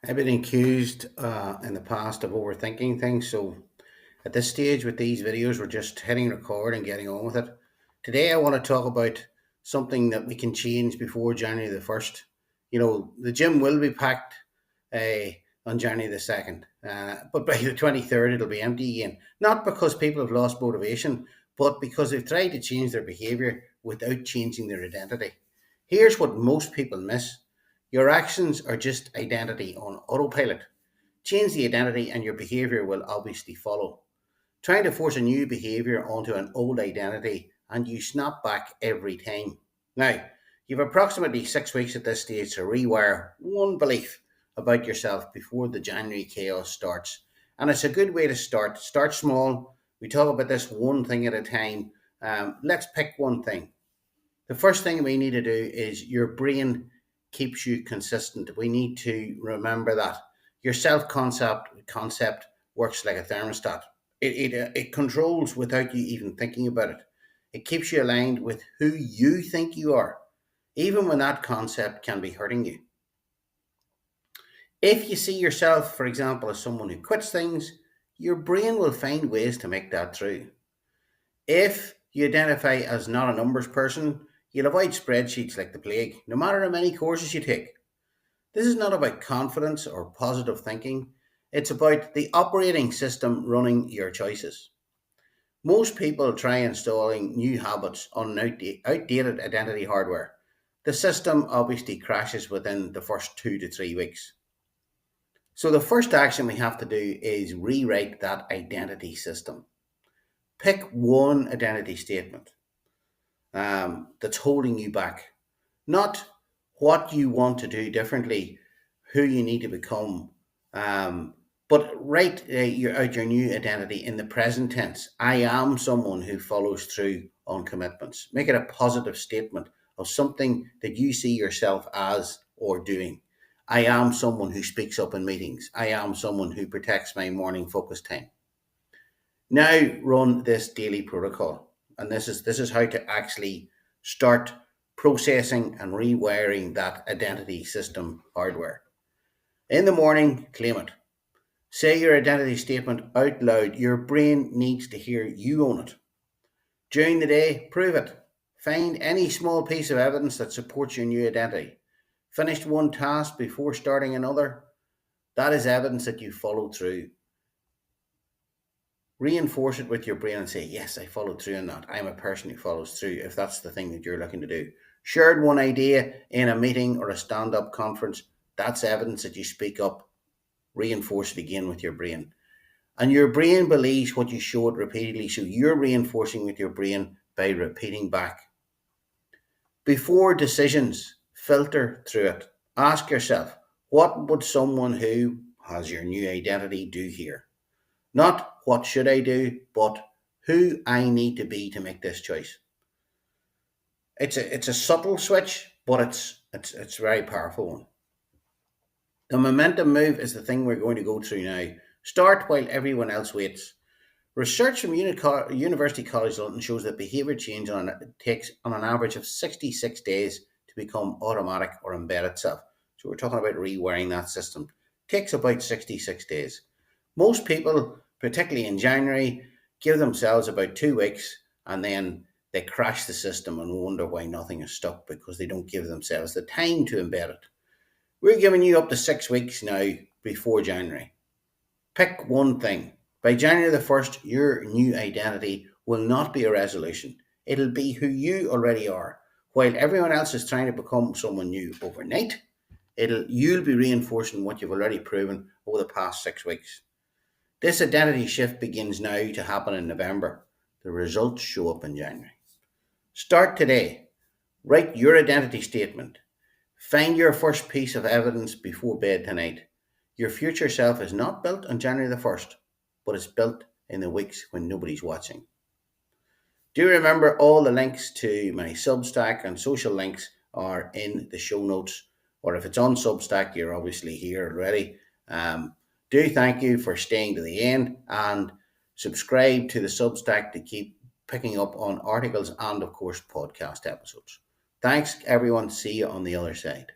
I've been accused in the past of overthinking things, so at this stage with these videos, we're just hitting record and getting on with it. Today, I want to talk about something that we can change before January the 1st. The gym will be packed uh, on January the 2nd, but by the 23rd, it'll be empty again. Not because people have lost motivation, but because they've tried to change their behavior without changing their identity. Here's what most people miss: your actions are just identity on autopilot. Change the identity, and your behavior will obviously follow. Trying to force a new behavior onto an old identity, and you snap back every time. Now, you've approximately 6 weeks at this stage to rewire one belief about yourself before the January chaos starts. And it's a good way to start. Start small. We talk about this one thing at a time. Let's pick one thing. The first thing we need to do is your brain keeps you consistent. We need to remember that your self concept works like a thermostat. It controls without you even thinking about it. It keeps you aligned with who you think you are, even when that concept can be hurting you. If you see yourself, for example, as someone who quits things, your brain will find ways to make that true. If you identify as not a numbers person, you'll avoid spreadsheets like the plague, no matter how many courses you take. This is not about confidence or positive thinking, it's about the operating system running your choices. Most people try installing new habits on outdated identity hardware. The system obviously crashes within the first 2 to 3 weeks. So, the first action we have to do is rewrite that identity system. Pick one identity statement that's holding you back. Not what you want to do differently, who you need to become, but write out your new identity in the present tense. I am someone who follows through on commitments. Make it a positive statement of something that you see yourself as or doing. I am someone who speaks up in meetings. I am someone who protects my morning focus time. Now run this daily protocol, and this is how to actually start processing and rewiring that identity system hardware. In the morning, claim it. Say your identity statement out loud. Your brain needs to hear you own it. During the day, prove it. Find any small piece of evidence that supports your new identity. Finished one task before starting another. That is evidence that you followed through. Reinforce it with your brain and say, yes, I followed through on that. I'm a person who follows through, if that's the thing that you're looking to do. Shared one idea in a meeting or a stand up conference, that's evidence that you speak up. Reinforce it again with your brain. And your brain believes what you show it repeatedly, so you're reinforcing with your brain by repeating back. Before decisions, filter through it. Ask yourself, what would someone who has your new identity do here? Not what should I do, but who I need to be to make this choice. It's a subtle switch, but it's a very powerful one. The momentum move is the thing we're going to go through now. Start while everyone else waits. Research from University College London shows that behaviour change takes on an average of 66 days to become automatic or embed itself. So we're talking about rewiring that system. Takes about 66 days. Most people, particularly in January, give themselves about 2 weeks and then they crash the system and wonder why nothing is stuck because they don't give themselves the time to embed it. We're giving you up to 6 weeks now before January. Pick one thing. By January the 1st, your new identity will not be a resolution. It'll be who you already are. While everyone else is trying to become someone new overnight, you'll be reinforcing what you've already proven over the past 6 weeks. This identity shift begins now to happen in November. The results show up in January. Start today. Write your identity statement. Find your first piece of evidence before bed tonight. Your future self is not built on January the 1st, but it's built in the weeks when nobody's watching. Do remember all the links to my Substack and social links are in the show notes, or if it's on Substack, you're obviously here already. Do thank you for staying to the end and subscribe to the Substack to keep picking up on articles and, of course, podcast episodes. Thanks, everyone. See you on the other side.